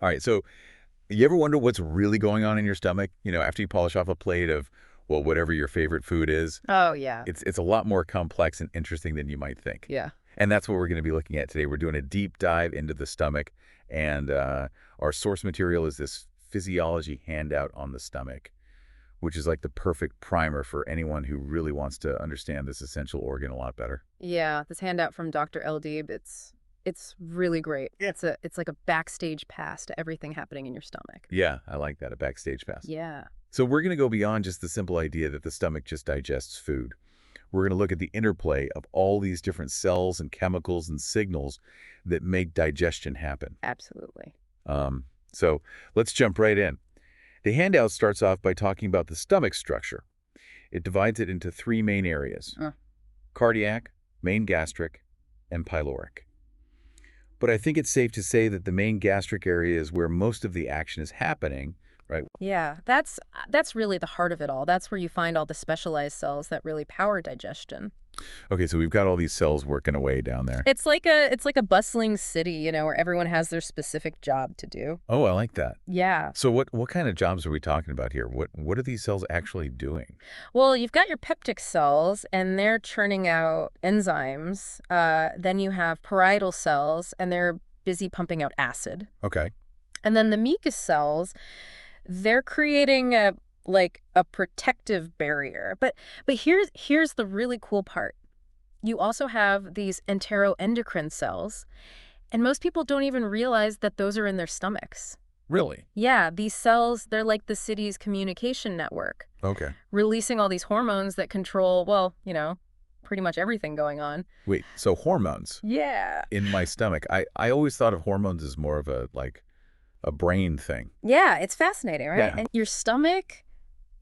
All right, so you ever wonder what's really going on in your stomach? After you polish off a plate of, well, whatever your favorite food is, Oh, yeah. it's a lot more complex and interesting than you might think. Yeah. And that's what we're going to be looking at today. We're doing a deep dive into the stomach, and our source material is this physiology handout on the stomach, which is like the perfect primer for anyone who really wants to understand this essential organ a lot better. Yeah, this handout from Dr. Eldeeb, it's really great. Yeah. It's like a backstage pass to everything happening in your stomach. Yeah, I like that, a backstage pass. Yeah. So we're going to go beyond just the simple idea that the stomach just digests food. We're going to look at the interplay of all these different cells and chemicals and signals that make digestion happen. Absolutely. So let's jump right in. The handout starts off by talking about the stomach structure. It divides it into three main areas: cardiac, main gastric, and pyloric. But I think it's safe to say that the main gastric area is where most of the action is happening, right? Yeah, that's really the heart of it all. That's where you find all the specialized cells that really power digestion. Okay, so we've got all these cells working away down there. It's like a bustling city, where everyone has their specific job to do. Oh, I like that. Yeah. So what kind of jobs are we talking about here? What are these cells actually doing? Well, you've got your peptic cells, and they're churning out enzymes. Then you have parietal cells, and they're busy pumping out acid. Okay. And then the mucus cells, they're creating a protective barrier. But here's the really cool part. You also have these enteroendocrine cells, and most people don't even realize that those are in their stomachs. Really? Yeah, these cells, they're like the city's communication network, Okay. releasing all these hormones that control, well, pretty much everything going on. Wait, so hormones Yeah. in my stomach. I always thought of hormones as more of a brain thing. Yeah, it's fascinating, right? Yeah. And your stomach,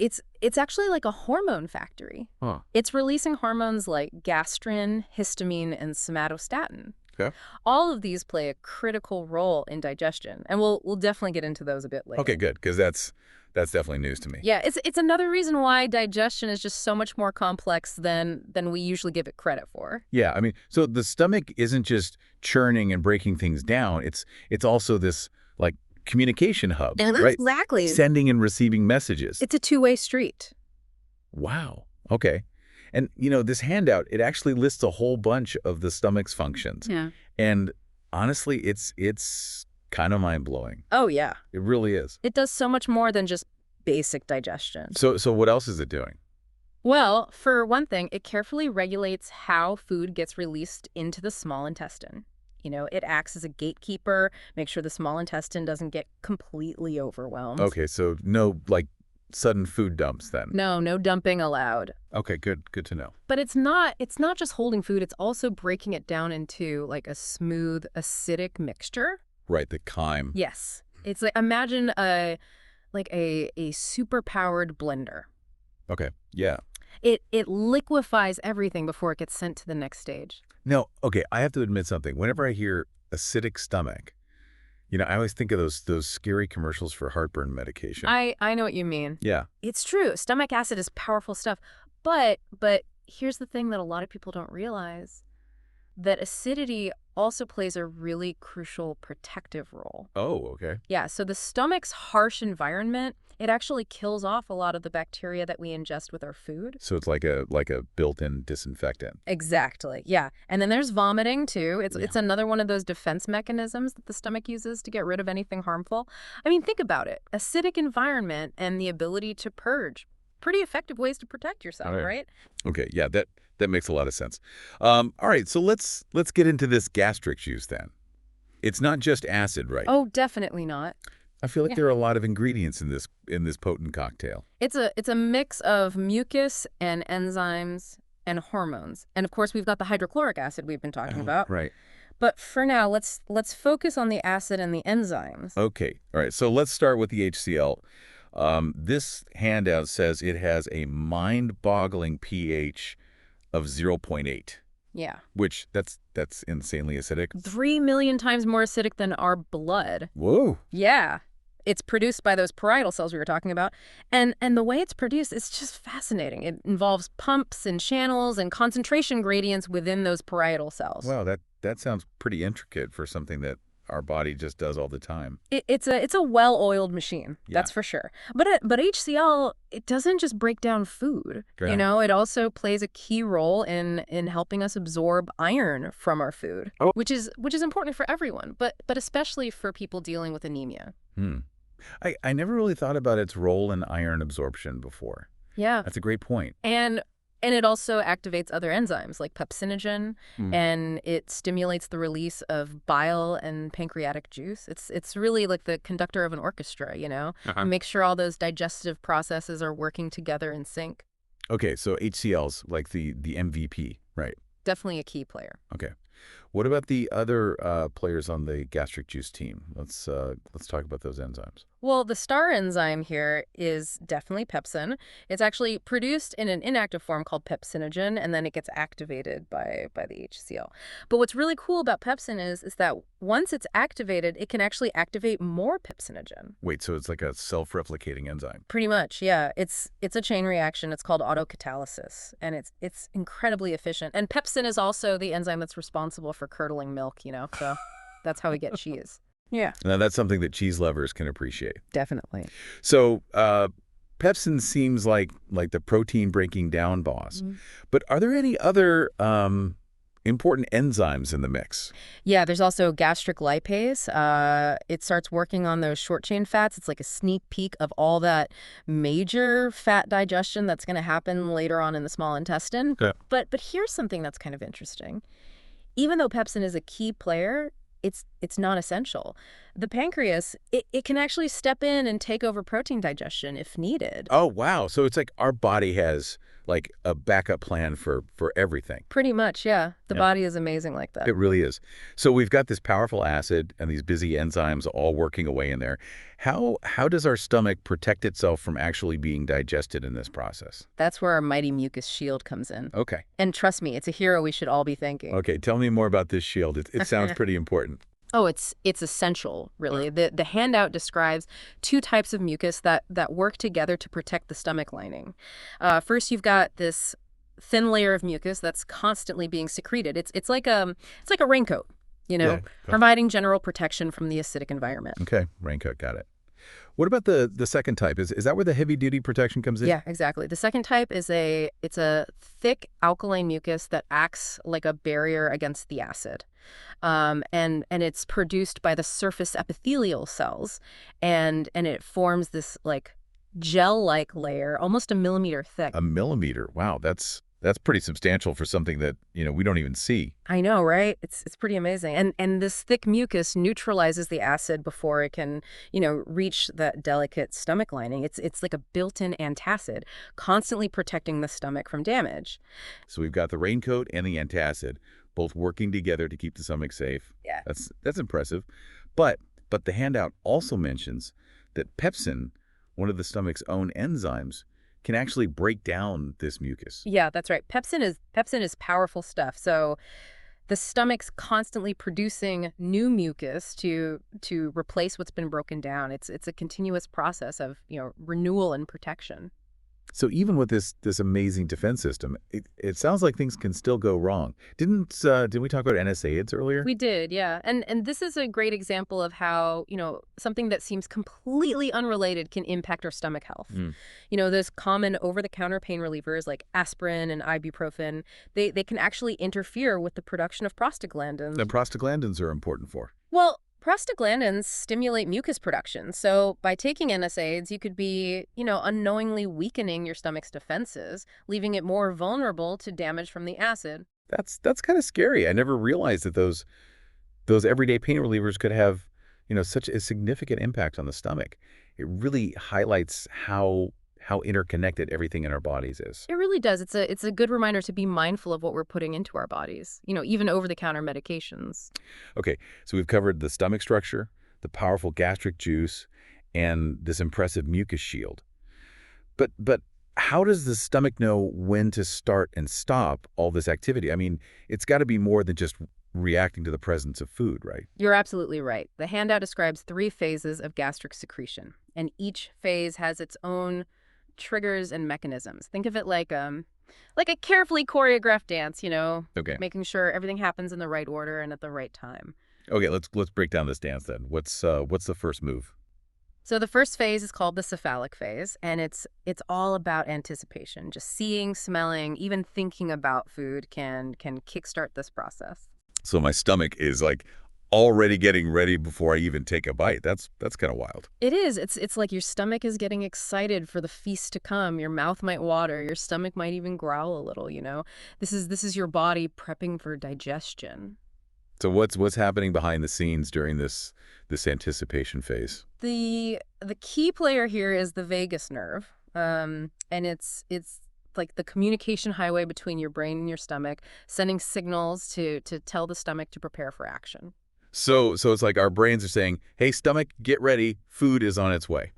it's actually like a hormone factory. Huh. It's releasing hormones like gastrin, histamine, and somatostatin. Okay. All of these play a critical role in digestion, and we'll definitely get into those a bit later. Okay, good, because that's definitely news to me. Yeah, it's another reason why digestion is just so much more complex than we usually give it credit for. Yeah, I mean, so the stomach isn't just churning and breaking things down. It's also this like communication hub, right? Exactly. Sending and receiving messages. It's a two-way street. Wow. Okay. And, this handout, it actually lists a whole bunch of the stomach's functions. Yeah. And honestly, it's kind of mind-blowing. Oh, yeah. It really is. It does so much more than just basic digestion. So what else is it doing? Well, for one thing, it carefully regulates how food gets released into the small intestine. It acts as a gatekeeper, make sure the small intestine doesn't get completely overwhelmed. Okay, so no, sudden food dumps then. No dumping allowed. Okay, good to know. But it's not just holding food, it's also breaking it down into like a smooth, acidic mixture. Right, the chyme. Yes. It's like, imagine a super powered blender. Okay, yeah. It liquefies everything before it gets sent to the next stage. Now, okay, I have to admit something. Whenever I hear acidic stomach, I always think of those scary commercials for heartburn medication. I know what you mean. Yeah. It's true. Stomach acid is powerful stuff. But here's the thing that a lot of people don't realize, that acidity also plays a really crucial protective role. Oh, okay. Yeah, so the stomach's harsh environment, it actually kills off a lot of the bacteria that we ingest with our food. So it's like a built-in disinfectant. Exactly, yeah. And then there's vomiting, too. It's another one of those defense mechanisms that the stomach uses to get rid of anything harmful. I mean, think about it. Acidic environment and the ability to purge. Pretty effective ways to protect yourself, right? Okay, yeah, that makes a lot of sense. All right, so let's get into this gastric juice then. It's not just acid, right? Oh, definitely not. I feel like there are a lot of ingredients in this potent cocktail. It's a mix of mucus and enzymes and hormones. And of course, we've got the hydrochloric acid we've been talking about. Right. But for now, let's focus on the acid and the enzymes. Okay. All right. So let's start with the HCl. This handout says it has a mind-boggling pH of 0.8. Yeah. Which, that's insanely acidic. 3 million times more acidic than our blood. Whoa. Yeah. It's produced by those parietal cells we were talking about. And the way it's produced is just fascinating. It involves pumps and channels and concentration gradients within those parietal cells. Wow, that sounds pretty intricate for something that our body just does all the time. It's a well-oiled machine, Yeah. that's for sure. But HCl, it doesn't just break down food. Okay. It also plays a key role in helping us absorb iron from our food, Oh. which is important for everyone, but especially for people dealing with anemia. I never really thought about its role in iron absorption before. Yeah. That's a great point. And it also activates other enzymes like pepsinogen, and it stimulates the release of bile and pancreatic juice. It's really like the conductor of an orchestra, It makes sure all those digestive processes are working together in sync. Okay, so HCl's like the MVP, right? Definitely a key player. Okay. What about the other players on the gastric juice team? Let's talk about those enzymes. Well, the star enzyme here is definitely pepsin. It's actually produced in an inactive form called pepsinogen, and then it gets activated by the HCl. But what's really cool about pepsin is that once it's activated, it can actually activate more pepsinogen. Wait, so it's like a self-replicating enzyme? Pretty much, yeah. It's a chain reaction. It's called autocatalysis, and it's incredibly efficient. And pepsin is also the enzyme that's responsible for curdling milk, so that's how we get cheese. Yeah. Now, that's something that cheese lovers can appreciate. Definitely. So pepsin seems like the protein breaking down boss. But are there any other important enzymes in the mix? Yeah, there's also gastric lipase. It starts working on those short-chain fats. It's like a sneak peek of all that major fat digestion that's going to happen later on in the small intestine. Okay. But here's something that's kind of interesting. Even though pepsin is a key player, it's not essential. The pancreas, it can actually step in and take over protein digestion if needed. Oh, wow. So it's like our body has like a backup plan for everything. Pretty much, yeah. The body is amazing like that. It really is. So we've got this powerful acid and these busy enzymes all working away in there. How does our stomach protect itself from actually being digested in this process? That's where our mighty mucus shield comes in. Okay. And trust me, it's a hero we should all be thanking. Okay, tell me more about this shield. It sounds pretty important. Oh, it's essential, really. The handout describes two types of mucus that work together to protect the stomach lining. First, you've got this thin layer of mucus that's constantly being secreted. It's like a raincoat, providing general protection from the acidic environment. Okay, raincoat, got it. What about the second type? Is that where the heavy-duty protection comes in? Yeah, exactly. The second type is a thick alkaline mucus that acts like a barrier against the acid. And it's produced by the surface epithelial cells, and it forms this like gel-like layer, almost a millimeter thick. A millimeter. Wow, that's pretty substantial for something that, we don't even see. I know, right? It's pretty amazing. And this thick mucus neutralizes the acid before it can, reach that delicate stomach lining. It's like a built-in antacid, constantly protecting the stomach from damage. So we've got the raincoat and the antacid both working together to keep the stomach safe. Yeah. That's impressive. But the handout also mentions that pepsin, one of the stomach's own enzymes, can actually break down this mucus. Yeah, that's right. Pepsin is powerful stuff. So the stomach's constantly producing new mucus to replace what's been broken down. It's a continuous process of, renewal and protection. So even with this amazing defense system, it sounds like things can still go wrong. Didn't we talk about NSAIDs earlier? We did, yeah. And this is a great example of how, something that seems completely unrelated can impact our stomach health. Those common over-the-counter pain relievers like aspirin and ibuprofen, they can actually interfere with the production of prostaglandins. The prostaglandins are important for? Well, prostaglandins stimulate mucus production. So by taking NSAIDs, you could be, unknowingly weakening your stomach's defenses, leaving it more vulnerable to damage from the acid. That's kind of scary. I never realized that those everyday pain relievers could have, such a significant impact on the stomach. It really highlights how interconnected everything in our bodies is. It really does. It's a good reminder to be mindful of what we're putting into our bodies, even over-the-counter medications. Okay, so we've covered the stomach structure, the powerful gastric juice, and this impressive mucus shield. But how does the stomach know when to start and stop all this activity? I mean, it's got to be more than just reacting to the presence of food, right? You're absolutely right. The handout describes 3 phases of gastric secretion, and each phase has its own triggers and mechanisms. Think of it like a carefully choreographed dance, Okay. making sure everything happens in the right order and at the right time. Okay, let's break down this dance then. What's the first move? So the first phase is called the cephalic phase, and it's all about anticipation. Just seeing, smelling, even thinking about food can kickstart this process. So my stomach is like already getting ready before I even take a bite. That's kind of wild. It is. It's like your stomach is getting excited for the feast to come. Your mouth might water, your stomach might even growl a little, you know. This is your body prepping for digestion. So what's happening behind the scenes during this anticipation phase? The key player here is the vagus nerve. And it's like the communication highway between your brain and your stomach, sending signals to tell the stomach to prepare for action. So it's like our brains are saying, "Hey, stomach, get ready. Food is on its way."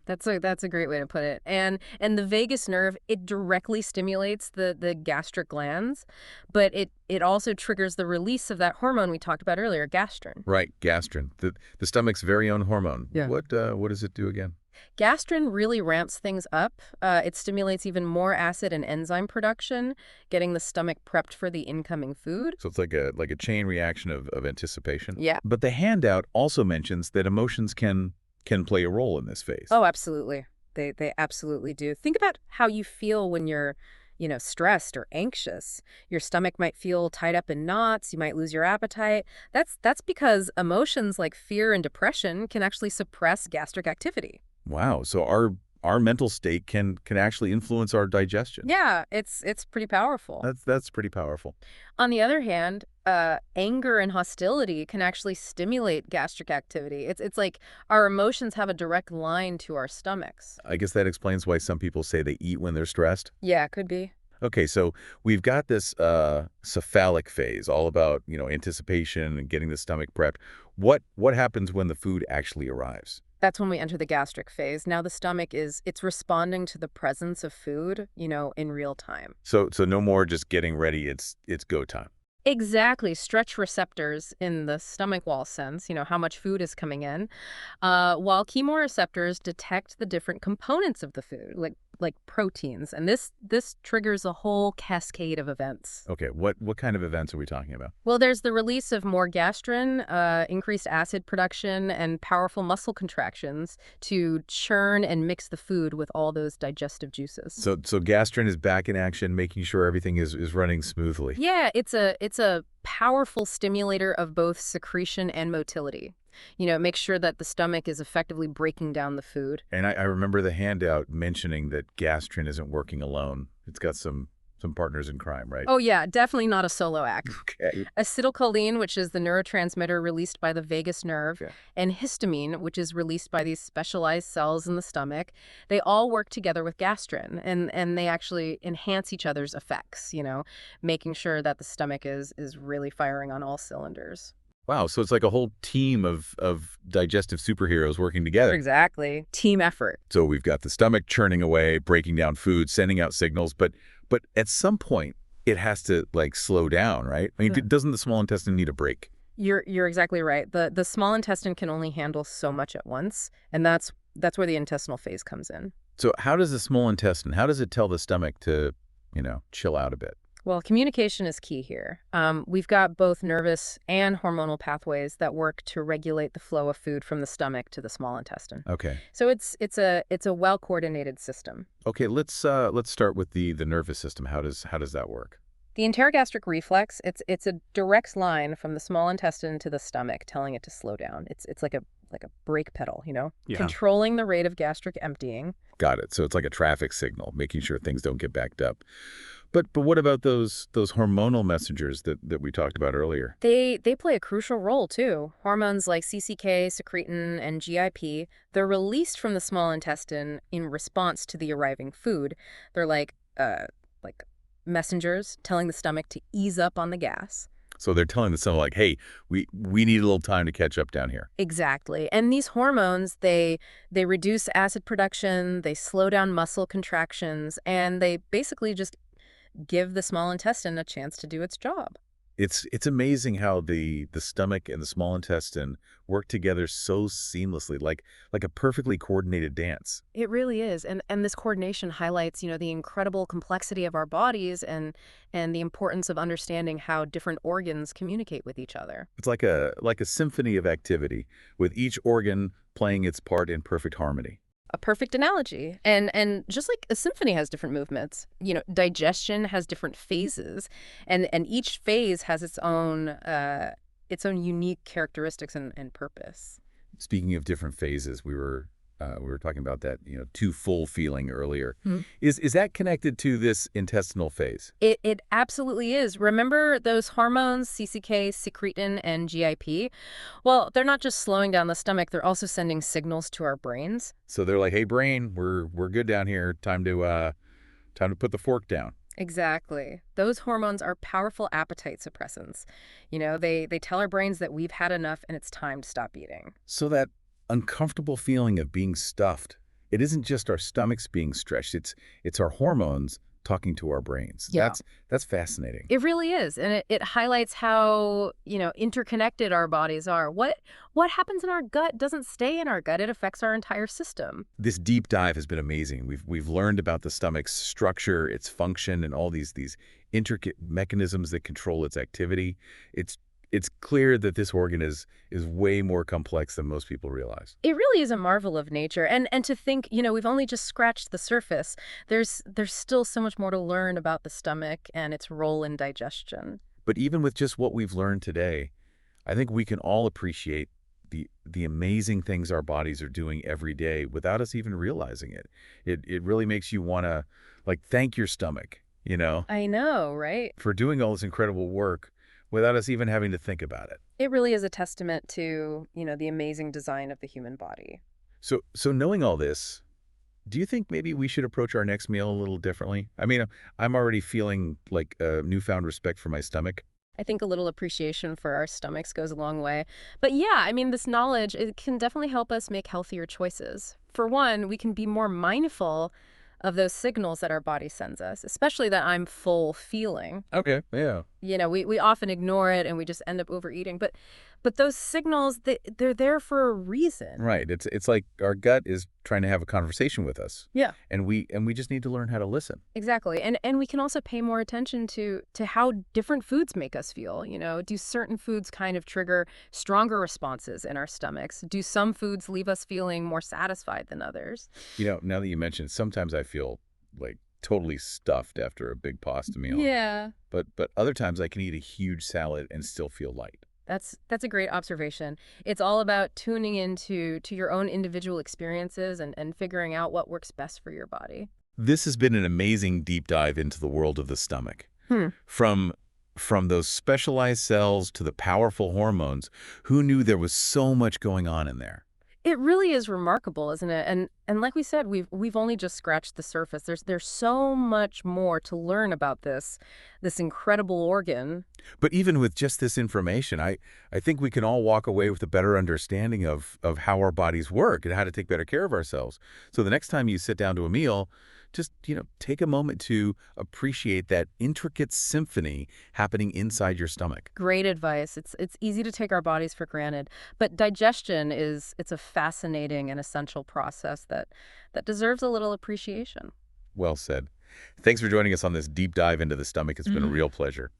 That's a great way to put it. And the vagus nerve, it directly stimulates the gastric glands, but it also triggers the release of that hormone we talked about earlier, gastrin. Right, gastrin, the stomach's very own hormone. Yeah. What does it do again? Gastrin really ramps things up. It stimulates even more acid and enzyme production, getting the stomach prepped for the incoming food. So it's like a chain reaction of anticipation. Yeah. But the handout also mentions that emotions can play a role in this phase. Oh, absolutely. They absolutely do. Think about how you feel when you're, stressed or anxious. Your stomach might feel tied up in knots. You might lose your appetite. That's because emotions like fear and depression can actually suppress gastric activity. Wow. So our mental state can actually influence our digestion. Yeah, it's pretty powerful. That's pretty powerful. On the other hand, anger and hostility can actually stimulate gastric activity. It's like our emotions have a direct line to our stomachs. I guess that explains why some people say they eat when they're stressed. Yeah, could be. Okay, so we've got this cephalic phase, all about, anticipation and getting the stomach prepped. What happens when the food actually arrives? That's when we enter the gastric phase. Now the stomach it's responding to the presence of food, in real time. So no more just getting ready, it's go time. Exactly. Stretch receptors in the stomach wall sense, how much food is coming in, while chemoreceptors detect the different components of the food, like proteins. And this triggers a whole cascade of events. Okay, what kind of events are we talking about? Well, there's the release of more gastrin, increased acid production, and powerful muscle contractions to churn and mix the food with all those digestive juices. So gastrin is back in action, making sure everything is running smoothly. Yeah, it's a powerful stimulator of both secretion and motility. It makes sure that the stomach is effectively breaking down the food. And I remember the handout mentioning that gastrin isn't working alone. It's got some partners in crime, right? Oh, yeah, definitely not a solo act. Okay. Acetylcholine, which is the neurotransmitter released by the vagus nerve, Okay. and histamine, which is released by these specialized cells in the stomach, they all work together with gastrin, and they actually enhance each other's effects, making sure that the stomach is really firing on all cylinders. Wow, so it's like a whole team of digestive superheroes working together. Exactly. Team effort. So we've got the stomach churning away, breaking down food, sending out signals, but at some point it has to slow down, right? I mean, doesn't the small intestine need a break? You're exactly right. The small intestine can only handle so much at once, and that's where the intestinal phase comes in. So how does the small intestine, how does it tell the stomach to, chill out a bit? Well, communication is key here. We've got both nervous and hormonal pathways that work to regulate the flow of food from the stomach to the small intestine. Okay. So it's a well-coordinated system. Okay, let's start with the nervous system. How does that work? The enterogastric reflex, it's a direct line from the small intestine to the stomach, telling it to slow down. It's like a brake pedal, Yeah. controlling the rate of gastric emptying. Got it. So it's like a traffic signal, making sure things don't get backed up. But what about those hormonal messengers that we talked about earlier? They play a crucial role, too. Hormones like CCK, secretin, and GIP, they're released from the small intestine in response to the arriving food. They're like messengers telling the stomach to ease up on the gas. So they're telling the stomach, hey, we need a little time to catch up down here. Exactly. And these hormones, they reduce acid production, they slow down muscle contractions, and they basically just give the small intestine a chance to do its job. It's amazing how the stomach and the small intestine work together so seamlessly, like a perfectly coordinated dance. It really is. And this coordination highlights, the incredible complexity of our bodies and the importance of understanding how different organs communicate with each other. It's like a symphony of activity, with each organ playing its part in perfect harmony. A perfect analogy. And just like a symphony has different movements, digestion has different phases, and each phase has its own unique characteristics and purpose. Speaking of different phases, we were talking about that, too full feeling earlier. Hmm. Is that connected to this intestinal phase? It absolutely is. Remember those hormones, CCK, secretin, and GIP? Well, they're not just slowing down the stomach, they're also sending signals to our brains. So they're like, "Hey, brain, we're good down here. Time to put the fork down." Exactly. Those hormones are powerful appetite suppressants. They tell our brains that we've had enough and it's time to stop eating. So that uncomfortable feeling of being stuffed, it isn't just our stomachs being stretched, it's our hormones talking to our brains. Yeah. That's fascinating. It really is. And it highlights how, interconnected our bodies are. What happens in our gut doesn't stay in our gut. It affects our entire system. This deep dive has been amazing. We've learned about the stomach's structure, its function, and all these intricate mechanisms that control its activity. It's clear that this organ is way more complex than most people realize. It really is a marvel of nature. And to think, we've only just scratched the surface. There's still so much more to learn about the stomach and its role in digestion. But even with just what we've learned today, I think we can all appreciate the amazing things our bodies are doing every day without us even realizing it. It really makes you want to, thank your stomach, I know, right? for doing all this incredible work without us even having to think about it. It really is a testament to, the amazing design of the human body. So knowing all this, do you think maybe we should approach our next meal a little differently? I mean, I'm already feeling like a newfound respect for my stomach. I think a little appreciation for our stomachs goes a long way. But yeah, this knowledge, it can definitely help us make healthier choices. For one, we can be more mindful of those signals that our body sends us, especially that I'm full feeling. Okay, yeah. We often ignore it and we just end up overeating. But those signals, they're there for a reason. Right. It's like our gut is trying to have a conversation with us. Yeah. And we just need to learn how to listen. Exactly. And we can also pay more attention to how different foods make us feel. Do certain foods kind of trigger stronger responses in our stomachs? Do some foods leave us feeling more satisfied than others? Now that you mentioned, sometimes I feel like totally stuffed after a big pasta meal. Yeah. But other times I can eat a huge salad and still feel light. That's a great observation. It's all about tuning into your own individual experiences and figuring out what works best for your body. This has been an amazing deep dive into the world of the stomach. From those specialized cells to the powerful hormones, who knew there was so much going on in there? It really is remarkable, isn't it? And like we said, we've only just scratched the surface. There's so much more to learn about this incredible organ. But even with just this information, I think we can all walk away with a better understanding of how our bodies work and how to take better care of ourselves. So the next time you sit down to a meal, just, take a moment to appreciate that intricate symphony happening inside your stomach. Great advice. It's easy to take our bodies for granted, but digestion it's a fascinating and essential process that deserves a little appreciation. Well said. Thanks for joining us on this deep dive into the stomach. It's been a real pleasure.